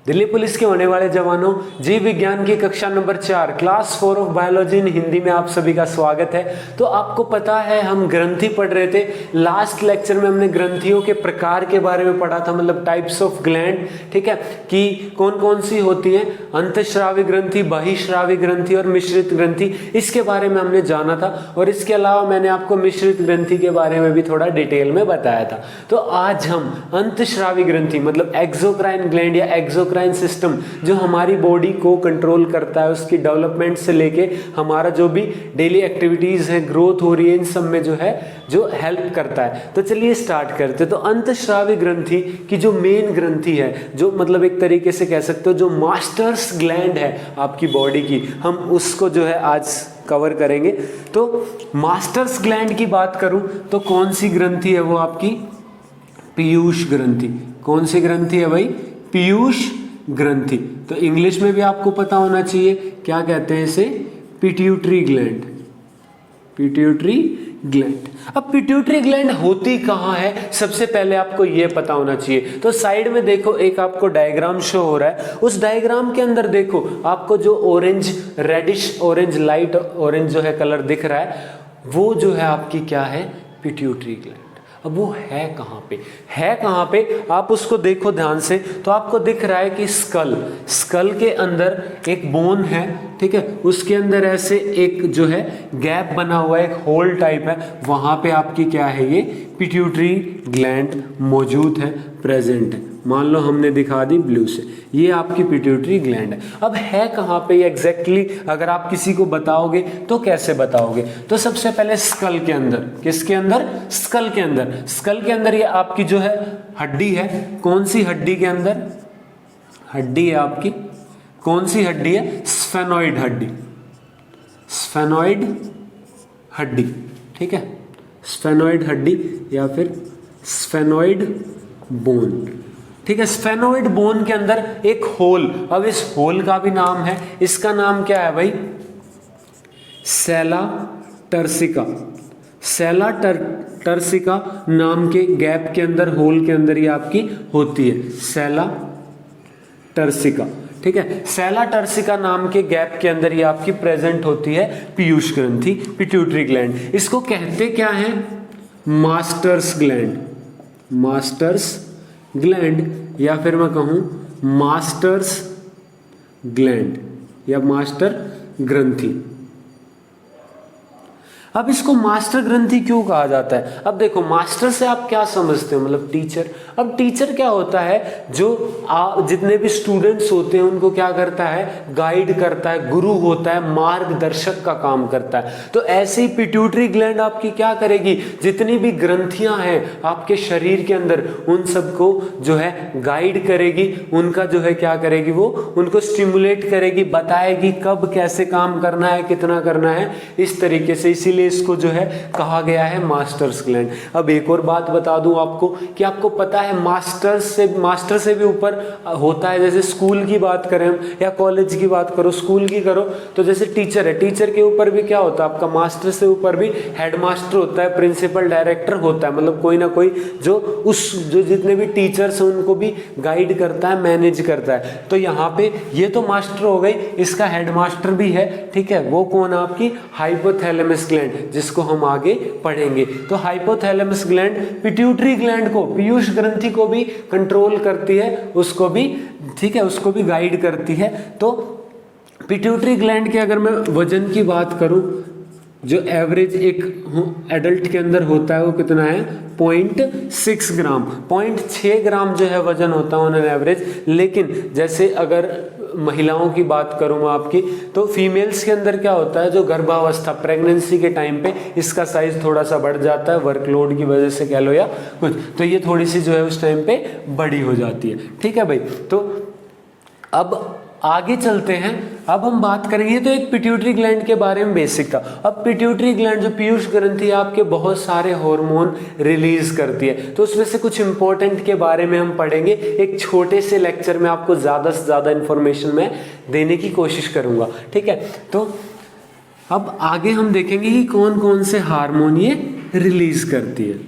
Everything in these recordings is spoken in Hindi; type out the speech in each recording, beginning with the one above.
दिल्ली पुलिस के होने वाले जवानों, जीव विज्ञान की कक्षा नंबर 4 क्लास 4 ऑफ बायोलॉजी इन हिंदी में आप सभी का स्वागत है। तो आपको पता है हम ग्रंथि पढ़ रहे थे। लास्ट लेक्चर में हमने ग्रंथियों के प्रकार के बारे में पढ़ा था, मतलब टाइप्स ऑफ ग्लैंड, ठीक है, कि कौन कौन सी होती हैं, अंतःस्रावी ग्रंथि, बहिःस्रावी ग्रंथि और मिश्रित ग्रंथि, इसके बारे में हमने जाना था। और इसके अलावा मैंने आपको मिश्रित ग्रंथि के बारे में भी थोड़ा डिटेल में बताया था। तो आज हम अंतःस्रावी ग्रंथि मतलब एक्सोक्राइन ग्लैंड या एक्सोक्राइन सिस्टम जो हमारी बॉडी को कंट्रोल करता है, उसकी डेवलपमेंट से लेके हमारा जो भी डेली एक्टिविटीज है, ग्रोथ हो रही है, इन सब में जो है जो हेल्प करता है। तो चलिए स्टार्ट करते हैं। तो अंतःस्रावी ग्रंथि की जो मेन ग्रंथि है, जो मतलब एक तरीके से कह सकते हो जो मास्टर्स ग्लैंड है आपकी बॉडी की, हम उसको जो है आज कवर करेंगे। तो मास्टर्स ग्लैंड की बात करूं तो कौन सी ग्रंथि है वो आपकी पीयूष ग्रंथि। कौन सी ग्रंथि है भाई? पीयूष ग्रंथि। तो इंग्लिश में भी आपको पता होना चाहिए, क्या कहते हैं इसे? Pituitary gland. Pituitary gland. अब पिट्यूटरी ग्लैंड होती कहाँ है, सबसे पहले आपको यह पता होना चाहिए। तो साइड में देखो एक आपको डायग्राम शो हो रहा है, उस डायग्राम के अंदर देखो आपको जो orange, reddish orange, light orange जो है कलर दिख रहा है, वो जो है आपकी क्या है? Pituitary gland. अब वो है कहाँ पे? है कहाँ पे? आप उसको देखो ध्यान से, तो आपको दिख रहा है कि स्कल के अंदर एक बोन है, ठीक है, उसके अंदर ऐसे एक जो है गैप बना हुआ है, एक होल टाइप है, वहां पे आपकी क्या है? ये पिट्यूटरी ग्लैंड मौजूद है, प्रेजेंट है। मान लो हमने दिखा दी ब्लू से, ये आपकी पिट्यूटरी ग्लैंड है। अब है कहाँ पे ये एग्जैक्टली? अगर आप किसी को बताओगे तो कैसे बताओगे? तो सबसे पहले स्कल के अंदर। किसके अंदर? स्कल के अंदर। स्कल के अंदर ये आपकी जो है हड्डी है। कौन सी हड्डी के अंदर हड्डी है आपकी? कौन सी हड्डी है? स्फेनॉइड हड्डी। स्फेनॉइड हड्डी, ठीक है, स्फेनॉइड हड्डी या फिर स्फेनॉइड बोन, ठीक है। स्फेनॉइड बोन के अंदर एक होल, अब इस होल का भी नाम है, इसका नाम क्या है भाई? सेला टर्सिका। सेला टर्सिका नाम के गैप के अंदर, होल के अंदर ये आपकी होती है, सेला टर्सिका, ठीक है। सेला टर्सिका नाम के गैप के अंदर ये आपकी प्रेजेंट होती है पीयूष ग्रंथि, पिट्यूटरी ग्लैंड। इसको कहते क्या है? Masters gland. मास्टर्स ग्लैंड या फिर मैं कहूं मास्टर्स ग्लैंड या मास्टर ग्रंथि। अब इसको मास्टर ग्रंथि क्यों कहा जाता है? अब देखो, मास्टर से आप क्या समझते हो? मतलब टीचर। अब टीचर क्या होता है? जो जितने भी स्टूडेंट्स होते हैं उनको क्या करता है? गाइड करता है, गुरु होता है, मार्गदर्शक का काम करता है। तो ऐसे ही पिट्यूटरी ग्लैंड आपकी क्या करेगी? जितनी भी ग्रंथियां हैं आपके शरीर के अंदर, उन सबको जो है गाइड करेगी, उनका जो है क्या करेगी? वो उनको स्टिमुलेट करेगी, बताएगी कब कैसे काम करना है, कितना करना है, इस तरीके से। इसीलिए इसको जो है कहा गया है मास्टर्स ग्लैंड। अब एक और बात बता दूं आपको कि आपको पता है मास्टर से भी ऊपर होता है। जैसे स्कूल की बात करें हम या कॉलेज की बात करो, स्कूल की करो, तो जैसे टीचर है, टीचर के ऊपर भी क्या होता है आपका? मास्टर से ऊपर भी हेडमास्टर होता है, प्रिंसिपल, डायरेक्टर होता है, मतलब कोई ना कोई जो जितने भी टीचर्स हैं उनको भी गाइड करता है, मैनेज करता है। तो यहाँ पे ये तो मास्टर हो गई, इसका हेडमास्टर भी है, ठीक है। वो कौन? आपकी हाइपोथैलेमस ग्लैंड, जिसको हम आगे पढ़ेंगे। तो हाइपोथैलेमस ग्लैंड पिट्यूटरी ग्लैंड को, पीयूष ग्रंथि को भी कंट्रोल करती है, उसको भी, ठीक है, उसको भी गाइड करती है। तो पिट्यूटरी ग्लैंड के अगर मैं वजन की बात करूं, जो एवरेज एक एडल्ट के अंदर होता है वो कितना है? 0.6 ग्राम, 0.6 ग्राम जो है वजन होता है ऑन एन एवरेज। लेकिन जैसे अगर महिलाओं की बात करूं मैं आपकी, तो फीमेल्स के अंदर क्या होता है? जो गर्भावस्था, प्रेगनेंसी के टाइम पे इसका साइज थोड़ा सा बढ़ जाता है, वर्कलोड की वजह से कह लो या कुछ, तो ये थोड़ी सी जो है उस टाइम पे बड़ी हो जाती है, ठीक है भाई। तो अब आगे चलते हैं। अब हम बात करेंगे, तो एक पिट्यूटरी ग्लैंड के बारे में बेसिक था। अब पिट्यूटरी ग्लैंड जो पीयूष ग्रंथि आपके बहुत सारे हार्मोन रिलीज करती है, तो उसमें से कुछ इंपॉर्टेंट के बारे में हम पढ़ेंगे। एक छोटे से लेक्चर में आपको ज्यादा से ज्यादा इंफॉर्मेशन मैं देने की कोशिश करूंगा, ठीक है। तो अब आगे हम देखेंगे कि कौन कौन से हार्मोन ये रिलीज करती है।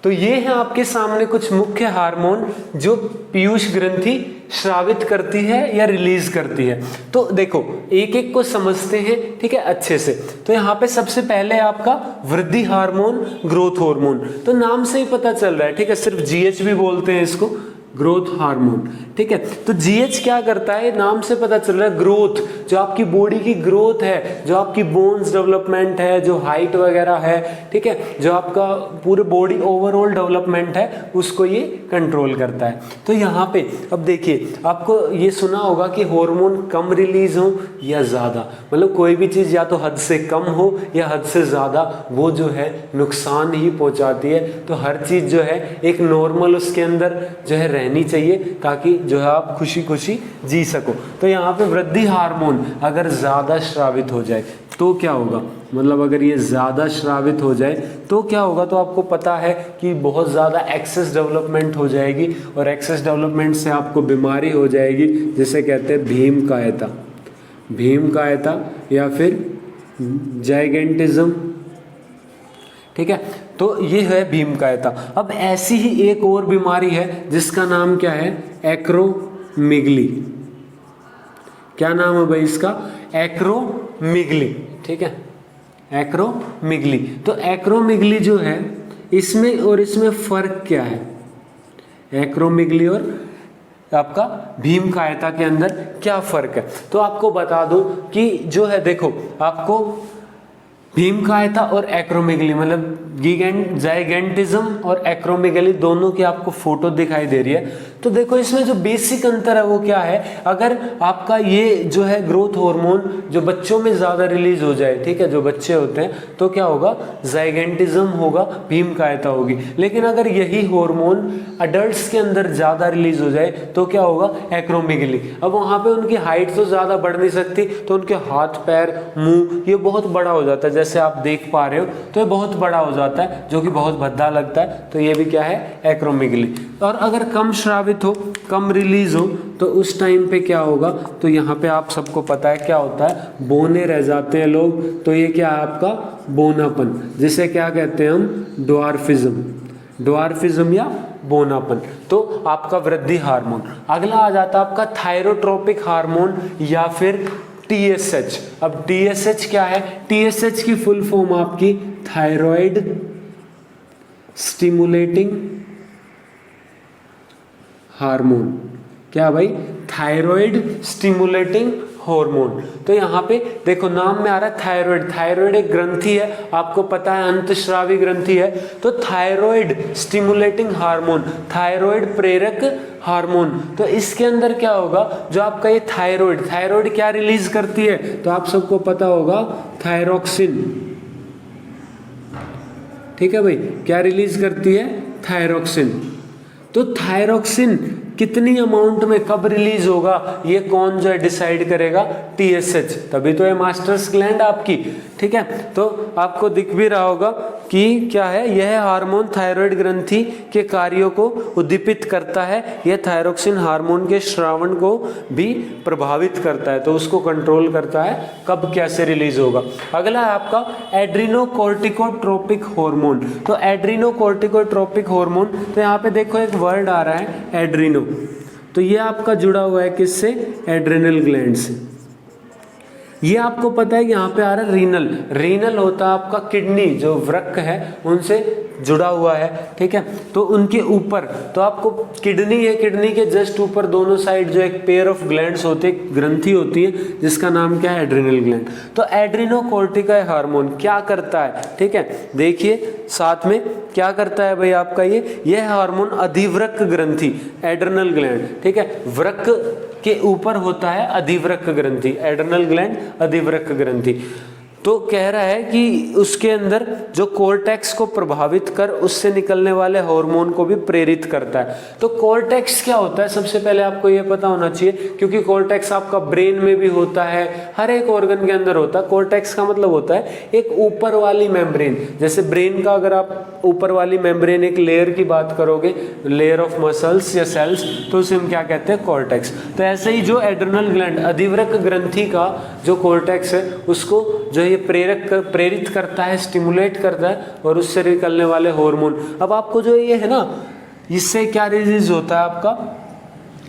तो ये है आपके सामने कुछ मुख्य हार्मोन जो पीयूष ग्रंथि स्रावित करती है या रिलीज करती है। तो देखो एक एक को समझते हैं, ठीक है, अच्छे से। तो यहाँ पे सबसे पहले आपका वृद्धि हार्मोन, ग्रोथ हार्मोन, तो नाम से ही पता चल रहा है, ठीक है, सिर्फ जीएच भी बोलते हैं इसको, ग्रोथ हार्मोन, ठीक है। तो जीएच क्या करता है, नाम से पता चल रहा है, ग्रोथ, जो आपकी बॉडी की ग्रोथ है, जो आपकी बोन्स डेवलपमेंट है, जो हाइट वगैरह है, ठीक है, जो आपका पूरे बॉडी ओवरऑल डेवलपमेंट है, उसको ये कंट्रोल करता है। तो यहाँ पे अब देखिए, आपको ये सुना होगा कि हार्मोन कम रिलीज हो या ज़्यादा, मतलब कोई भी चीज़ या तो हद से कम हो या हद से ज़्यादा, वो जो है नुकसान ही पहुँचाती है। तो हर चीज़ जो है एक नॉर्मल उसके अंदर जो है रहनी चाहिए, ताकि जो है आप खुशी खुशी जी सको। तो यहाँ पे वृद्धि हार्मोन अगर ज़्यादा स्रावित हो जाए तो क्या होगा, मतलब अगर ये ज़्यादा स्रावित हो जाए तो क्या होगा, तो आपको पता है कि बहुत ज़्यादा एक्सेस डेवलपमेंट हो जाएगी, और एक्सेस डेवलपमेंट से आपको बीमारी हो जाएगी, जिसे कहते हैं भीमकायता, भीमकायता या फिर जाइगेंटिज्म, ठीक है। तो ये है भीमकायता। अब ऐसी ही एक और बीमारी है जिसका नाम क्या है, एक्रोमिगली। क्या नाम है भाई इसका, एक्रोमिगली, ठीक है, एक्रोमिगली। तो एक्रोमिगली जो है, इसमें और इसमें फर्क क्या है, एक्रोमिगली और आपका भीमकायता के अंदर क्या फर्क है। तो आपको बता दो कि जो है, देखो आपको भीमकायता और एक्रोमेगली, मतलब जाइगेंटिज्म और एक्रोमेगली दोनों की आपको फोटो दिखाई दे रही है। तो देखो इसमें जो बेसिक अंतर है वो क्या है, अगर आपका ये जो है ग्रोथ हार्मोन जो बच्चों में ज़्यादा रिलीज हो जाए, ठीक है, जो बच्चे होते हैं, तो क्या होगा, जाइगेंटिज्म होगा, भीमकायता होगी। लेकिन अगर यही हार्मोन अडल्ट्स के अंदर ज़्यादा रिलीज हो जाए तो क्या होगा, एक्रोमेगली। अब वहाँ पे उनकी हाइट तो ज़्यादा बढ़ नहीं सकती, तो उनके हाथ पैर मुंह ये बहुत बड़ा हो जाता है, जैसे आप देख पा रहे हो, तो ये बहुत बड़ा हो जाता है, जो कि बहुत भद्दा लगता है। तो ये भी क्या है, एक्रोमेगली। और अगर कम श्रावित हो, कम रिलीज हो, तो उस टाइम पे क्या होगा, तो यहाँ पे आप सबको पता है क्या होता है, बोने रह जाते हैं लोग। तो ये क्या है आपका बोनापन, जिसे क्या कहते हैं हम, ड्वार्फिज्म, ड्वार्फिज्म या बोनापन। तो आपका वृद्धि हार्मोन। अगला आ जाता है आपका थायरोट्रोपिक हार्मोन या फिर TSH। अब TSH क्या है, TSH की फुल फॉर्म आपकी थायराइड स्टिमुलेटिंग हार्मोन। क्या भाई, थायराइड स्टिमुलेटिंग हार्मोन। तो यहाँ पे देखो नाम में आ रहा है थायराइड, थायराइड एक ग्रंथि है, आपको पता है अंतस्रावी ग्रंथि है। तो थायराइड स्टिमुलेटिंग हार्मोन, थायराइड प्रेरक हार्मोन। तो इसके अंदर क्या होगा, जो आपका ये थायराइड, थायराइड क्या रिलीज करती है, तो आप सबको पता होगा थायरोक्सिन, ठीक है भाई, क्या रिलीज करती है, थायरोक्सिन। तो थायरोक्सिन कितनी अमाउंट में कब रिलीज होगा, ये कौन जो है डिसाइड करेगा, TSH, तभी तो ये मास्टर्स ग्लैंड आपकी, ठीक है। तो आपको दिख भी रहा होगा कि क्या है, यह हार्मोन थायराइड ग्रंथि के कार्यों को उद्दीपित करता है, यह थायरोक्सिन हार्मोन के श्रावण को भी प्रभावित करता है, तो उसको कंट्रोल करता है कब कैसे रिलीज होगा। अगला है आपका एड्रीनोकोर्टिकोट्रोपिक हार्मोन। तो एड्रीनोकोर्टिकोट्रोपिक हार्मोन, तो यहाँ पे देखो एक वर्ड आ रहा है एड्रीनो, तो ये आपका जुड़ा हुआ है किससे, एड्रेनल ग्लैंड से। ये आपको पता है कि यहाँ पे आ रहा है रीनल, रीनल होता है आपका किडनी, जो वृक्क है उनसे जुड़ा हुआ है, ठीक है। तो उनके ऊपर, तो आपको किडनी है, किडनी के जस्ट ऊपर दोनों साइड जो एक पेयर ऑफ ग्लैंड्स होते हैं, ग्रंथि होती है, जिसका नाम क्या है, एड्रिनल ग्लैंड। तो एड्रीनोकोर्टिका हार्मोन क्या करता है, ठीक है, देखिए साथ में क्या करता है भाई आपका यह हार्मोन अधिवृक्क ग्रंथि, एड्रिनल ग्लैंड, ठीक है, वृक्क के ऊपर होता है अधिवृक्क ग्रंथि, एड्रिनल ग्लैंड अधिवृक्क ग्रंथि। तो कह रहा है कि उसके अंदर जो कोर्टेक्स को प्रभावित कर उससे निकलने वाले हार्मोन को भी प्रेरित करता है। तो कोर्टेक्स क्या होता है, सबसे पहले आपको ये पता होना चाहिए, क्योंकि कोर्टेक्स आपका ब्रेन में भी होता है, हर एक ऑर्गन के अंदर होता है। कोर्टेक्स का मतलब होता है एक ऊपर वाली मेम्ब्रेन, जैसे ब्रेन का अगर आप ऊपर वाली मेम्ब्रेन एक लेयर की बात करोगे, लेयर ऑफ मसल्स या सेल्स, तो उसे हम क्या कहते हैं, कॉर्टेक्स। तो ऐसे ही जो एड्रिनल ग्लैंड, अधिवृक्क ग्रंथि का जो कॉर्टेक्स है उसको जो ये प्रेरित करता है, स्टिमुलेट करता है, और उससे निकलने वाले हार्मोन। अब आपको जो ये है ना, इससे क्या रिलीज होता है आपका,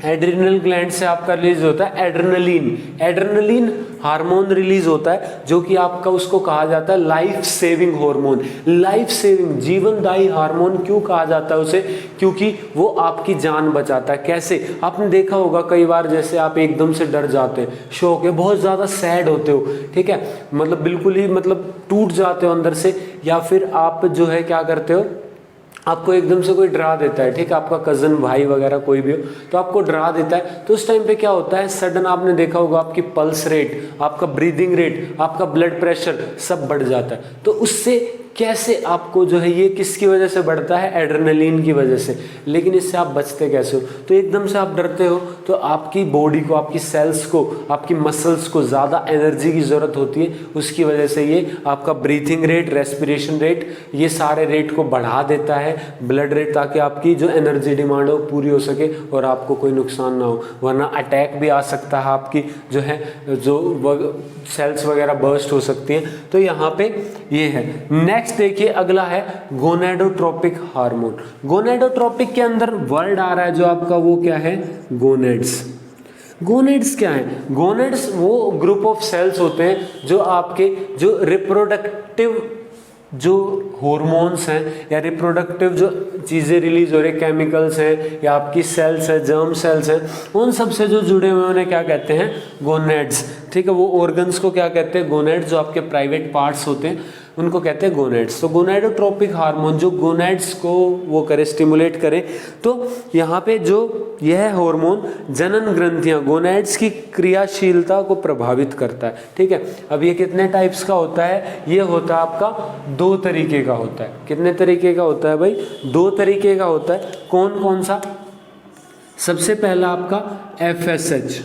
एड्रिनल ग्लैंड से आपका रिलीज होता है एड्रेनलिन। एड्रेनलिन हार्मोन रिलीज होता है जो कि आपका उसको कहा जाता है life saving hormone. Life saving, जीवनदायी हार्मोन क्यों कहा जाता है उसे, क्योंकि वो आपकी जान बचाता है। कैसे, आपने देखा होगा कई बार, जैसे आप एकदम से डर जाते हैं, शौक है, बहुत ज़्यादा सैड होते हो, ठीक है, मतलब बिल्कुल ही मतलब टूट जाते हो अंदर से, या फिर आप जो है क्या करते हो, आपको एकदम से कोई डरा देता है, ठीक है, आपका कजन, भाई वगैरह कोई भी हो, तो आपको डरा देता है, तो उस टाइम पे क्या होता है, सडन आपने देखा होगा आपकी पल्स रेट, आपका ब्रीदिंग रेट, आपका ब्लड प्रेशर सब बढ़ जाता है। तो उससे कैसे आपको जो है, ये किसकी वजह से बढ़ता है, एड्रेनलिन की वजह से। लेकिन इससे आप बचते कैसे हो, तो एकदम से आप डरते हो तो आपकी बॉडी को, आपकी सेल्स को, आपकी मसल्स को ज़्यादा एनर्जी की ज़रूरत होती है, उसकी वजह से ये आपका ब्रीथिंग रेट, रेस्पिरेशन रेट, ये सारे रेट को बढ़ा देता है, ब्लड रेट, ताकि आपकी जो एनर्जी डिमांड हो पूरी हो सके और आपको कोई नुकसान ना हो, वरना अटैक भी आ सकता है, आपकी जो है जो सेल्स वगैरह बर्स्ट हो सकती हैं। तो यहाँ पे ये है। नेक्स्ट देखिए, अगला है गोनेडोट्रोपिक हार्मोन। गोनेडोट्रोपिक के अंदर वर्ड आ रहा है जो आपका, वो क्या है, गोनेड्स। गोनेड्स क्या है, गोनेड्स वो ग्रुप ऑफ सेल्स होते हैं जो आपके जो रिप्रोडक्टिव जो हॉर्मोन्स हैं या रिप्रोडक्टिव जो चीज़ें रिलीज हो रही, केमिकल्स हैं या आपकी सेल्स है, जर्म सेल्स हैं, उन सब से जो जुड़े हुए उन्हें क्या कहते हैं, गोनेड्स, ठीक है। वो ऑर्गन्स को क्या कहते हैं, गोनेड्स। जो आपके प्राइवेट पार्ट्स होते हैं उनको कहते हैं गोनेड्स। तो गोनेडोट्रोपिक हार्मोन जो गोनेड्स को वो करे, स्टिमुलेट करे, तो यहाँ पे जो यह हार्मोन जनन ग्रंथियाँ, गोनेड्स की क्रियाशीलता को प्रभावित करता है, ठीक है। अब ये कितने टाइप्स का होता है, ये होता है आपका 2 तरीके का होता है। कितने तरीके का होता है भाई, 2 तरीके का होता है। कौन कौन सा, सबसे पहला आपका FSH,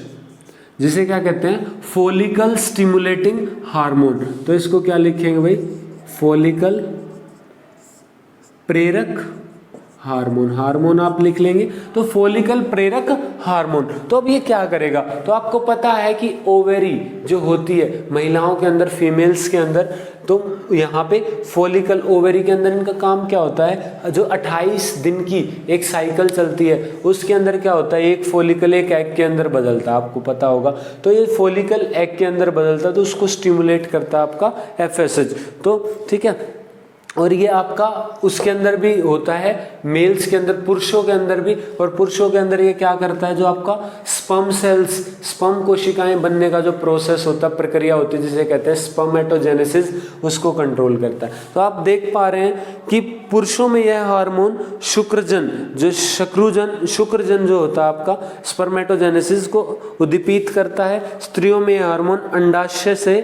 जिसे क्या कहते हैं, फॉलिकल स्टिमुलेटिंग हार्मोन। तो इसको क्या लिखेंगे भाई, फॉलिकल प्रेरक हार्मोन, हार्मोन आप लिख लेंगे, तो फॉलिकल प्रेरक हार्मोन। तो अब ये क्या करेगा, तो आपको पता है कि ओवेरी जो होती है महिलाओं के अंदर, फीमेल्स के अंदर, तो यहाँ पे फॉलिकल ओवेरी के अंदर इनका काम क्या होता है, जो 28 दिन की एक साइकिल चलती है उसके अंदर क्या होता है, एक फॉलिकल एक एग के अंदर बदलता है, आपको पता होगा। तो ये फॉलिकल एग के अंदर बदलता है, तो उसको स्टिमुलेट करता है आपका FSH। तो ठीक है, और ये आपका उसके अंदर भी होता है, मेल्स के अंदर, पुरुषों के अंदर भी। और पुरुषों के अंदर ये क्या करता है, जो आपका स्पर्म सेल्स, स्पर्म कोशिकाएं बनने का जो प्रोसेस होता है, प्रक्रिया होती है, जिसे कहते हैं स्पर्मेटोजेनेसिस, उसको कंट्रोल करता है। तो आप देख पा रहे हैं कि पुरुषों में यह हार्मोन शुक्रजन, जो शुक्रजन जो होता है आपका स्पर्मेटोजेनेसिस को उद्दीपित करता है। स्त्रियों में यह हार्मोन अंडाशय से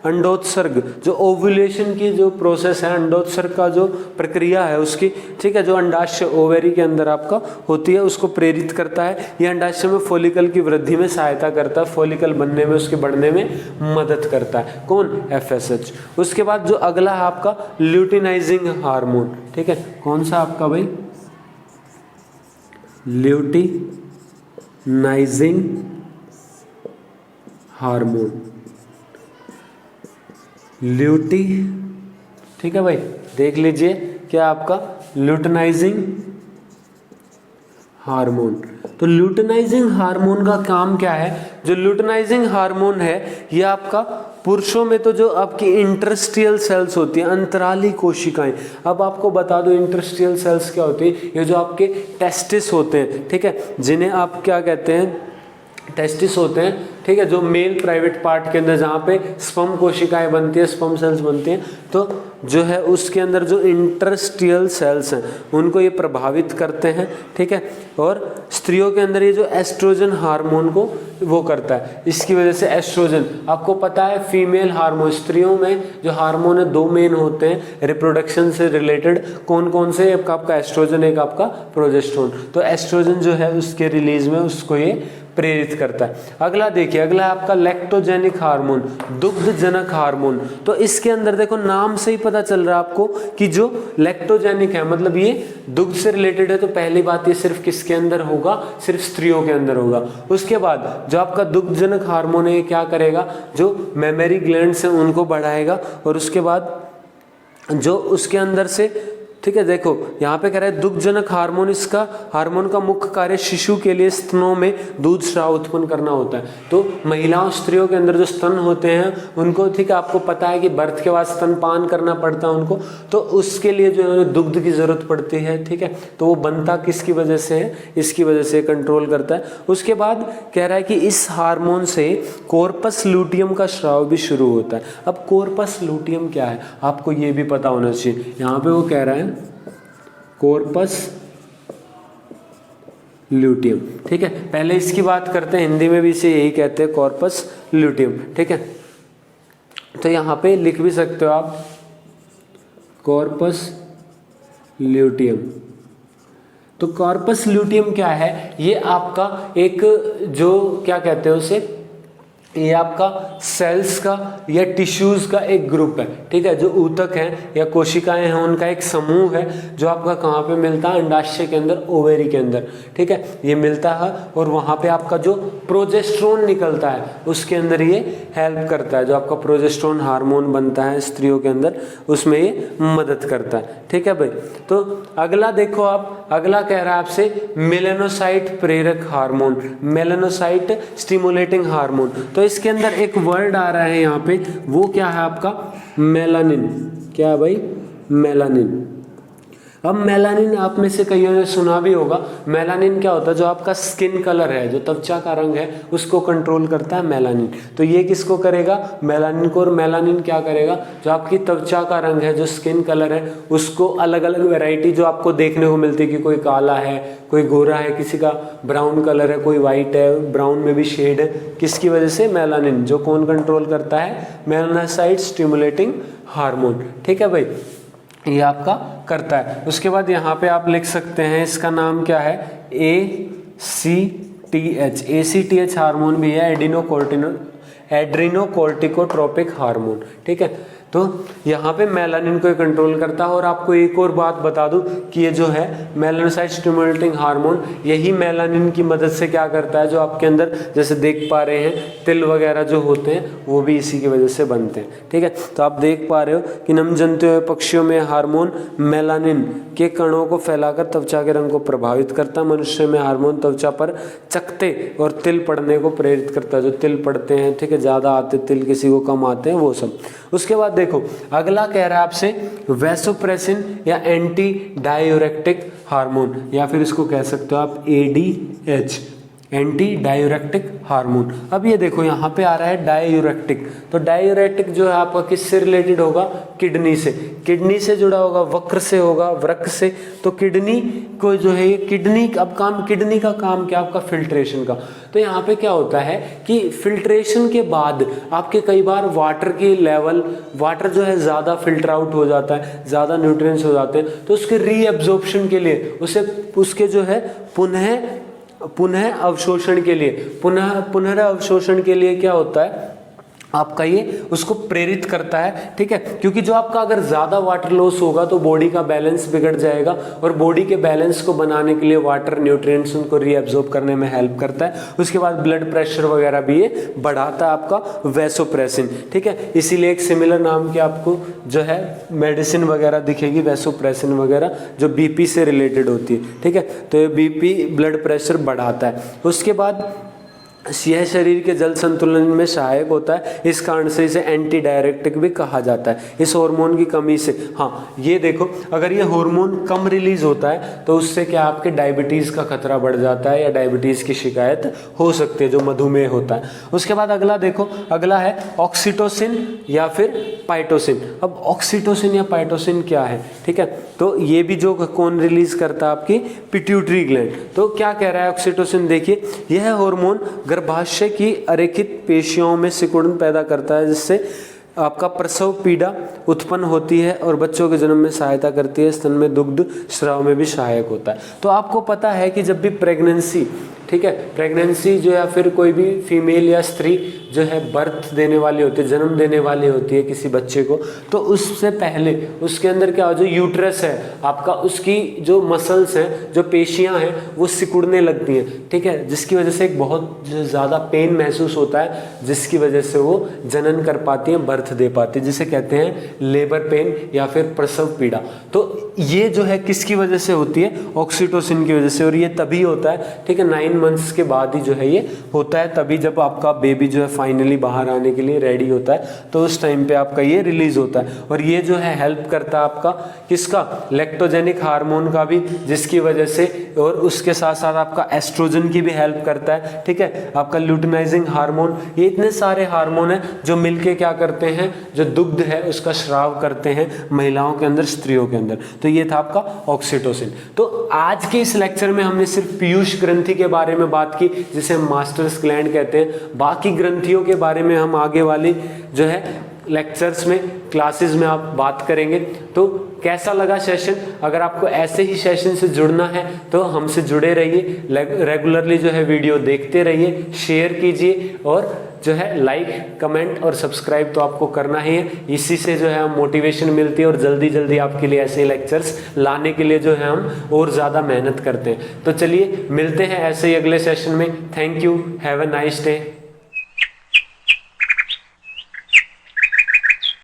अंडोत्सर्ग, जो ओव्यूलेशन की जो प्रोसेस है, अंडोत्सर्ग का जो प्रक्रिया है उसकी, ठीक है, जो अंडाशय ओवेरी के अंदर आपका होती है, उसको प्रेरित करता है। ये अंडाशय में फॉलिकल की वृद्धि में सहायता करता है, फॉलिकल बनने में, उसके बढ़ने में मदद करता है। कौन, FSH। उसके बाद जो अगला है आपका ल्यूटिनाइजिंग हार्मोन, ठीक है, कौन सा आपका भाई, ल्यूटिनाइजिंग हार्मोन, ल्यूटी, ठीक है भाई, देख लीजिए क्या आपका ल्यूटिनाइजिंग हार्मोन। तो ल्यूटिनाइजिंग हार्मोन का काम क्या है, जो ल्यूटिनाइजिंग हार्मोन है ये आपका पुरुषों में, तो जो आपकी इंटरस्टियल सेल्स होती हैं, अंतराली कोशिकाएं। अब आपको बता दो इंटरस्टियल सेल्स क्या होती है, ये जो आपके टेस्टिस होते हैं, ठीक है, जिन्हें आप क्या कहते हैं, टेस्टिस होते हैं, ठीक है, जो मेल प्राइवेट पार्ट के अंदर जहाँ पे स्पर्म कोशिकाएं बनती है, स्पर्म सेल्स बनती हैं, तो जो है उसके अंदर जो इंटरस्टियल सेल्स हैं उनको ये प्रभावित करते हैं, ठीक है। और स्त्रियों के अंदर ये जो एस्ट्रोजन हार्मोन को वो करता है, इसकी वजह से एस्ट्रोजन, आपको पता है फीमेल हार्मोन, स्त्रियों में जो हार्मोन है 2 मेन होते हैं रिप्रोडक्शन से रिलेटेड। कौन कौन से, एक आपका एस्ट्रोजन, एक आपका प्रोजेस्टेरोन। तो एस्ट्रोजन जो है उसके रिलीज में उसको ये प्रेरित करता है। अगला देखिए, अगला है आपका लैक्टोजेनिक हार्मोन, दुग्धजनक हार्मोन। तो इसके अंदर देखो नाम से ही पता चल रहा है आपको कि जो लैक्टोजेनिक है मतलब ये दुग्ध से रिलेटेड है, तो पहली बात ये सिर्फ किसके अंदर होगा, सिर्फ स्त्रियों के अंदर होगा। उसके बाद जो आपका दुग्धजनक हार्मोन है ये क्या करेगा, जो मेमरी ग्लैंड्स हैं उनको बढ़ाएगा, और उसके बाद जो उसके अंदर से, ठीक है, देखो यहाँ पे कह रहा है दुग्धजनक हार्मोन, इसका हार्मोन का मुख्य कार्य शिशु के लिए स्तनों में दूध स्राव उत्पन्न करना होता है। तो महिलाओं स्त्रियों के अंदर जो स्तन होते हैं उनको, ठीक है, आपको पता है कि बर्थ के बाद स्तनपान करना पड़ता है उनको, तो उसके लिए जो है दुग्ध की जरूरत पड़ती है, ठीक है। तो वो बनता किसकी वजह से है, इसकी वजह से कंट्रोल करता है। उसके बाद कह रहा है कि इस हार्मोन से कॉर्पस लूटियम का स्राव भी शुरू होता है। अब कॉर्पस लूटियम क्या है आपको ये भी पता होना चाहिए। यहाँ पे वो कह रहा है कॉर्पस ल्यूटियम, ठीक है। पहले इसकी बात करते हैं, हिंदी में भी इसे यही कहते हैं कॉर्पस ल्यूटियम, ठीक है। तो यहाँ पे लिख भी सकते हो आप कॉर्पस ल्यूटियम। तो कॉर्पस ल्यूटियम क्या है, ये आपका एक जो क्या कहते हैं उसे, ये आपका सेल्स का या टिश्यूज का एक ग्रुप है, ठीक है। जो ऊतक हैं या कोशिकाएं हैं उनका एक समूह है जो आपका कहाँ पे मिलता है, अंडाशय के अंदर, ओवेरी के अंदर, ठीक है, ये मिलता है। और वहाँ पे आपका जो प्रोजेस्टेरोन निकलता है उसके अंदर ये हेल्प करता है, जो आपका प्रोजेस्टेरोन हार्मोन बनता है स्त्रियों के अंदर उसमें ये मदद करता है, ठीक है भाई। तो अगला देखो आप, अगला कह रहा है आपसे मेलानोसाइट प्रेरक हार्मोन, मेलानोसाइट स्टिमुलेटिंग हार्मोन। तो इसके अंदर एक वर्ड आ रहा है यहाँ पे, वो क्या है आपका मेलानिन। क्या है भाई, मेलानिन। अब मेलानिन आप में से कईयों ने सुना भी होगा। मेलानिन क्या होता है, जो आपका स्किन कलर है, जो त्वचा का रंग है उसको कंट्रोल करता है मेलानिन। तो ये किसको करेगा, मेलानिन को। और मेलानिन क्या करेगा, जो आपकी त्वचा का रंग है, जो स्किन कलर है, उसको अलग अलग वैरायटी जो आपको देखने को मिलती है कि कोई काला है, कोई गोरा है, किसी का ब्राउन कलर है, कोई वाइट है, ब्राउन में भी शेड है, किसकी वजह से, मेलानिन। जो कौन कंट्रोल करता है, मेलानोसाइट स्टिमुलेटिंग हार्मोन, ठीक है भाई, ये आपका करता है। उसके बाद यहाँ पे आप लिख सकते हैं, इसका नाम क्या है, ACTH। ACTH हार्मोन भी है, एड्रीनोकोर्टिकोट्रोपिक हार्मोन, ठीक है। तो यहाँ पे मेलानिन को कंट्रोल करता है। और आपको एक और बात बता दूं कि ये जो है मेलानोसाइट स्टिमुलेटिंग हार्मोन, यही मेलानिन की मदद से क्या करता है, जो आपके अंदर जैसे देख पा रहे हैं तिल वगैरह जो होते हैं वो भी इसी की वजह से बनते हैं, ठीक है। तो आप देख पा रहे हो कि नमजंतु पक्षियों में हार्मोन मेलानिन के कणों को फैलाकर त्वचा के रंग को प्रभावित करता है। मनुष्य में हार्मोन त्वचा पर चकत्ते और तिल पड़ने को प्रेरित करता है। जो तिल पड़ते हैं, ठीक है, ज़्यादा आते तिल, किसी को कम आते हैं, वो सब। उसके बाद देखो अगला कह रहा है आपसे वैसोप्रेसिन या एंटी डायूरेटिक हार्मोन, या फिर इसको कह सकते हो आप ADH, एंटी डायूरेटिक हार्मोन। अब ये देखो यहाँ पे आ रहा है डायूरेटिक। तो डायूरेटिक जो है आपका किससे रिलेटेड होगा, किडनी से। किडनी से जुड़ा होगा, वक्र से होगा, वृक्क से। तो किडनी को जो है, किडनी अब काम, किडनी का काम क्या, आपका फिल्ट्रेशन का। तो यहाँ पे क्या होता है कि फिल्ट्रेशन के बाद आपके कई बार वाटर की लेवल, वाटर जो है ज़्यादा फिल्टर आउट हो जाता है, ज़्यादा न्यूट्रिएंट्स हो जाते हैं, तो उसके रीअब्जॉर्प्शन के लिए, उसे उसके जो है पुनः अवशोषण के लिए, पुनर्अवशोषण के लिए क्या होता है आपका, ये उसको प्रेरित करता है, ठीक है। क्योंकि जो आपका अगर ज़्यादा वाटर लॉस होगा तो बॉडी का बैलेंस बिगड़ जाएगा, और बॉडी के बैलेंस को बनाने के लिए वाटर न्यूट्रिएंट्स उनको रीअब्जॉर्ब करने में हेल्प करता है। उसके बाद ब्लड प्रेशर वगैरह भी ये बढ़ाता है आपका वैसोप्रेसिन, ठीक है। इसीलिए एक सिमिलर नाम की आपको जो है मेडिसिन वगैरह दिखेगी, वैसोप्रेसिन वगैरह, जो BP से रिलेटेड होती है, ठीक है। तो ये BP ब्लड प्रेशर बढ़ाता है। उसके बाद यह शरीर के जल संतुलन में सहायक होता है, इस कारण से इसे एंटी डायरेक्टिक भी कहा जाता है। इस हार्मोन की कमी से, हाँ ये देखो, अगर ये हार्मोन कम रिलीज होता है तो उससे क्या आपके डायबिटीज़ का खतरा बढ़ जाता है, या डायबिटीज़ की शिकायत हो सकती है, जो मधुमेह होता है। उसके बाद अगला देखो, अगला है ऑक्सीटोसिन या फिर पाइटोसिन। अब ऑक्सीटोसिन या पाइटोसिन क्या है, ठीक है। तो ये भी जो कौन रिलीज करता है, आपकी पिट्यूटरी ग्लैंड। तो क्या कह रहा है ऑक्सीटोसिन, देखिए यह हार्मोन गर्भाशय की अरेखित पेशियों में सिकुड़न पैदा करता है, जिससे आपका प्रसव पीड़ा उत्पन्न होती है और बच्चों के जन्म में सहायता करती है। स्तन में दुग्ध स्राव में भी सहायक होता है। तो आपको पता है कि जब भी प्रेगनेंसी ठीक है। प्रेगनेंसी जो या फिर कोई भी फीमेल या स्त्री जो है बर्थ देने वाली होती है, जन्म देने वाली होती है किसी बच्चे को, तो उससे पहले उसके अंदर क्या हो, जो यूट्रस है आपका, उसकी जो मसल्स हैं, जो पेशियां हैं, वो सिकुड़ने लगती हैं, ठीक है, जिसकी वजह से एक बहुत ज़्यादा पेन महसूस होता है, जिसकी वजह से वो जनन कर पाती हैं, बर्थ दे पाती है, जिसे कहते हैं लेबर पेन या फिर प्रसव पीड़ा। तो ये जो है किसकी वजह से होती है, ऑक्सीटोसिन की वजह से, और ये तभी होता है, ठीक है, 9 मंथ्स के बाद ही जो है ये होता है, तभी जब आपका बेबी जो है फाइनली बाहर आने के लिए रेडी होता है, तो उस टाइम पे आपका ये रिलीज होता है। और ये जो है हेल्प करता है आपका किसका, लैक्टोजेनिक हार्मोन का भी, जिसकी वजह से, और उसके साथ साथ आपका एस्ट्रोजन की भी हेल्प करता है, ठीक है, आपका ल्यूटिनाइजिंग हार्मोन, ये इतने सारे हार्मोन है जो मिलके क्या करते हैं, जो दुग्ध है उसका स्राव करते हैं महिलाओं के अंदर, स्त्रियों के अंदर। तो ये था आपका ऑक्सीटोसिन। तो आज के इस लेक्चर में हमने सिर्फ पीयूष ग्रंथि के बारे में बात की, जिसे हम मास्टर्स ग्लैंड कहते हैं। बाकी ग्रंथियों के बारे में हम आगे वाली जो है लेक्चर्स में, क्लासेस में आप बात करेंगे। तो कैसा लगा सेशन? अगर आपको ऐसे ही सेशन से जुड़ना है तो हमसे जुड़े रहिए, रेगुलरली जो है वीडियो देखते रहिए, शेयर कीजिए, और जो है लाइक, कमेंट और सब्सक्राइब तो आपको करना ही है। इसी से जो है मोटिवेशन मिलती है और जल्दी जल्दी आपके लिए ऐसे लेक्चर्स लाने के लिए जो है हम और ज़्यादा मेहनत करते हैं। तो चलिए मिलते हैं ऐसे ही अगले सेशन में। Thank you, have a nice day.